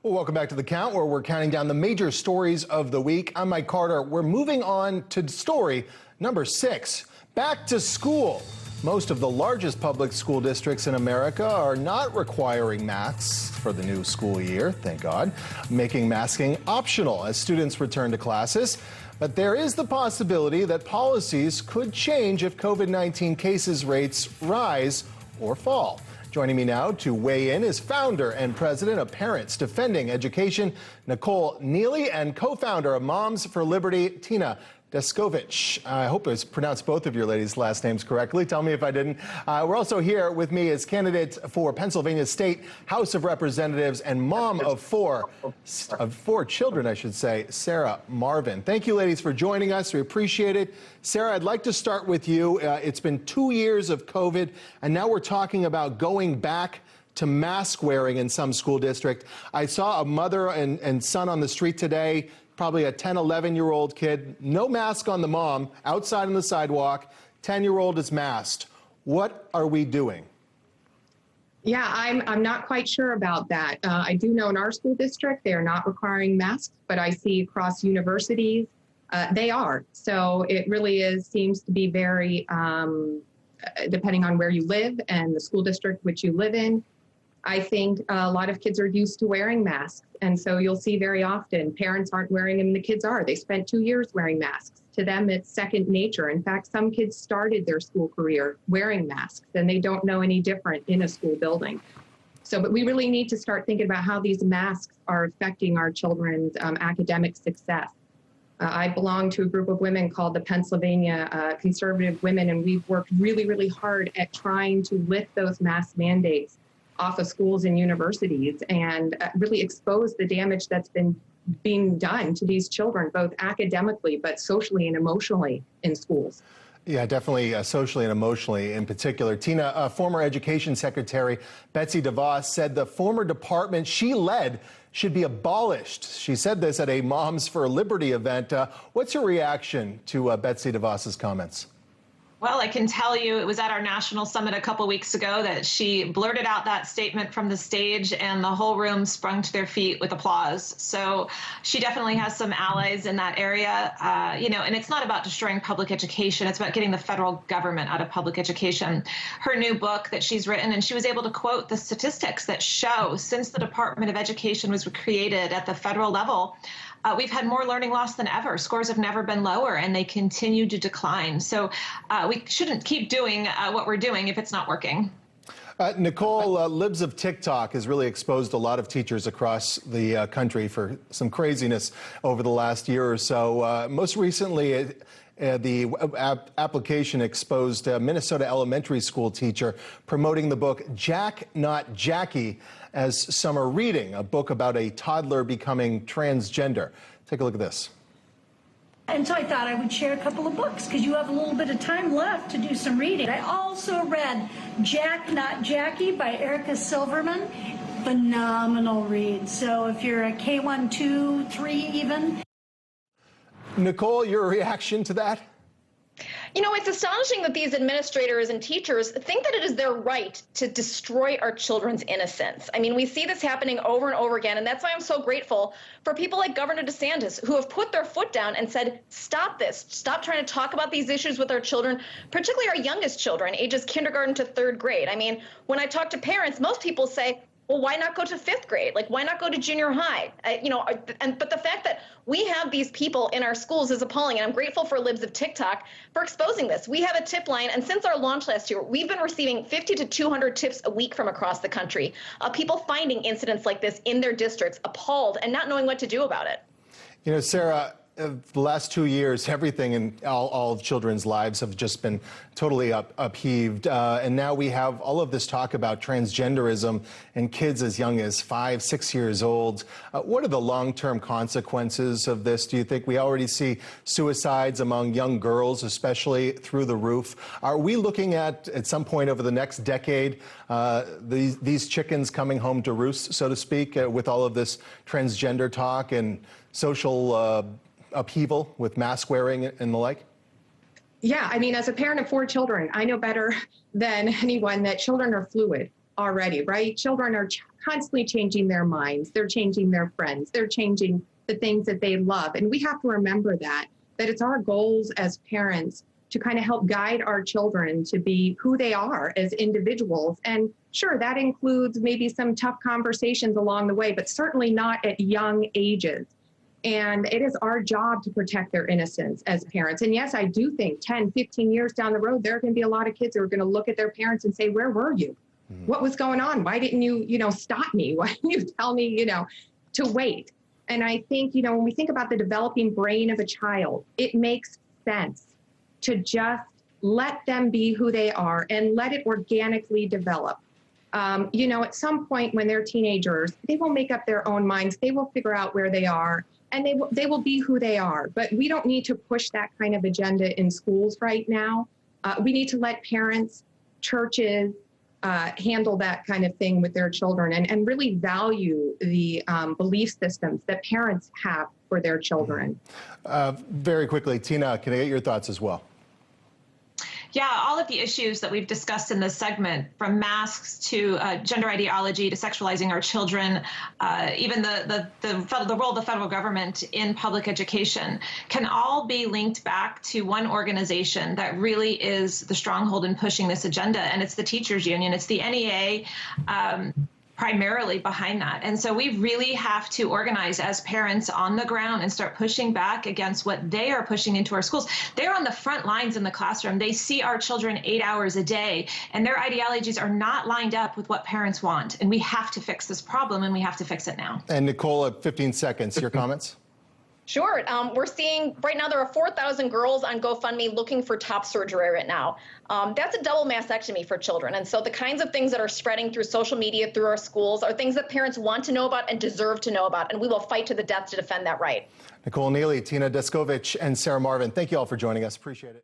Well, welcome back to The Count, where we're counting down the major stories of the week. I'm Mike Carter. We're moving on to story number 6, back to school. Most of the largest public school districts in America are not requiring masks for the new school year, thank God, making masking optional as students return to classes. But there is the possibility that policies could change if COVID-19 cases rates rise or fall. Joining me now to weigh in is founder and president of Parents Defending Education, Nicole Neily, and co-founder of Moms for Liberty, Tina Descovich. I hope I pronounced both of your ladies' last names correctly. Tell me if I didn't. We're also here with me as candidate for Pennsylvania State House of Representatives and mom of four children, I should say, Sarah Marvin. Thank you, ladies, for joining us. We appreciate it. Sarah, I'd like to start with you. It's been 2 years of COVID, and now we're talking about going back to mask wearing in some school district. I saw a mother and son on the street today, probably a 10, 11-year-old kid, no mask on the mom, outside on the sidewalk, 10-year-old is masked. What are we doing? Yeah, I'm not quite sure about that. I do know in our school district, they are not requiring masks, but I see across universities, they are. So it really seems to be very, depending on where you live and the school district which you live in. I think a lot of kids are used to wearing masks. And so you'll see very often parents aren't wearing them, the kids are. They spent 2 years wearing masks. To them, it's second nature. In fact, some kids started their school career wearing masks and they don't know any different in a school building. So, but we really need to start thinking about how these masks are affecting our children's academic success. I belong to a group of women called the Pennsylvania Conservative Women, and we've worked really, really hard at trying to lift those mask mandates off of schools and universities and really expose the damage that's been being done to these children, both academically, but socially and emotionally in schools. Yeah, definitely socially and emotionally in particular. Tina, former Education Secretary Betsy DeVos said the former department she led should be abolished. She said this at a Moms for Liberty event. What's your reaction to Betsy DeVos's comments? Well, I can tell you it was at our national summit a couple weeks ago that she blurted out that statement from the stage and the whole room sprung to their feet with applause. So she definitely has some allies in that area, and it's not about destroying public education. It's about getting the federal government out of public education. Her new book that she's written, and she was able to quote the statistics that show since the Department of Education was created at the federal level, we've had more learning loss than ever. Scores have never been lower, and they continue to decline. So we shouldn't keep doing what we're doing if it's not working. Nicole, Libs of TikTok has really exposed a lot of teachers across the country for some craziness over the last year or so. Most recently, the application exposed a Minnesota elementary school teacher promoting the book Jack, Not Jackie as summer reading, a book about a toddler becoming transgender. Take a look at this. And so I thought I would share a couple of books because you have a little bit of time left to do some reading. I also read Jack, Not Jackie by Erica Silverman. Phenomenal read. So if you're a K1, 2, 3 even. Nicole, your reaction to that? You know, it's astonishing that these administrators and teachers think that it is their right to destroy our children's innocence. I mean, we see this happening over and over again, and that's why I'm so grateful for people like Governor DeSantis who have put their foot down and said, stop this, stop trying to talk about these issues with our children, particularly our youngest children, ages kindergarten to 3rd grade. I mean, when I talk to parents, most people say, well, why not go to 5th grade? Like, why not go to junior high? But the fact that we have these people in our schools is appalling, and I'm grateful for Libs of TikTok for exposing this. We have a tip line, and since our launch last year, we've been receiving 50 to 200 tips a week from across the country. People finding incidents like this in their districts, appalled, and not knowing what to do about it. You know, Sarah, the last 2 years, everything in all of children's lives have just been totally upheaved. And now we have all of this talk about transgenderism and kids as young as 5, 6 years old. What are the long-term consequences of this? Do you think we already see suicides among young girls, especially through the roof? Are we looking at some point over the next decade, these chickens coming home to roost, so to speak, with all of this transgender talk and social upheaval with mask wearing and the like? Yeah, I mean, as a parent of 4 children, I know better than anyone that children are fluid. already, right? Children are constantly changing their minds. They're changing their friends. They're changing the things that they love. And we have to remember that it's our goals as parents to kind of help guide our children to be who they are as individuals. And sure, that includes maybe some tough conversations along the way, but certainly not at young ages. And it is our job to protect their innocence as parents. And yes, I do think 10, 15 years down the road, there are going to be a lot of kids who are going to look at their parents and say, where were you? What was going on? Why didn't you, stop me? Why didn't you tell me, to wait? And I think, when we think about the developing brain of a child, it makes sense to just let them be who they are and let it organically develop. At some point when they're teenagers, they will make up their own minds. They will figure out where they are, and they will be who they are. But we don't need to push that kind of agenda in schools right now. We need to let parents, churches, handle that kind of thing with their children and really value the belief systems that parents have for their children. Very quickly, Tina, can I get your thoughts as well? Yeah, all of the issues that we've discussed in this segment, from masks to gender ideology to sexualizing our children, even the role of the federal government in public education, can all be linked back to one organization that really is the stronghold in pushing this agenda, and it's the teachers union. It's the NEA. Primarily behind that. And so we really have to organize as parents on the ground and start pushing back against what they are pushing into our schools. They're on the front lines in the classroom. They see our children 8 hours a day, and their ideologies are not lined up with what parents want. And we have to fix this problem, and we have to fix it now. And Nicole, 15 seconds, your comments? Sure. We're seeing right now there are 4,000 girls on GoFundMe looking for top surgery right now. That's a double mastectomy for children. And so the kinds of things that are spreading through social media, through our schools, are things that parents want to know about and deserve to know about. And we will fight to the death to defend that right. Nicole Neily, Tina Descovich, and Sarah Marvin, thank you all for joining us. Appreciate it.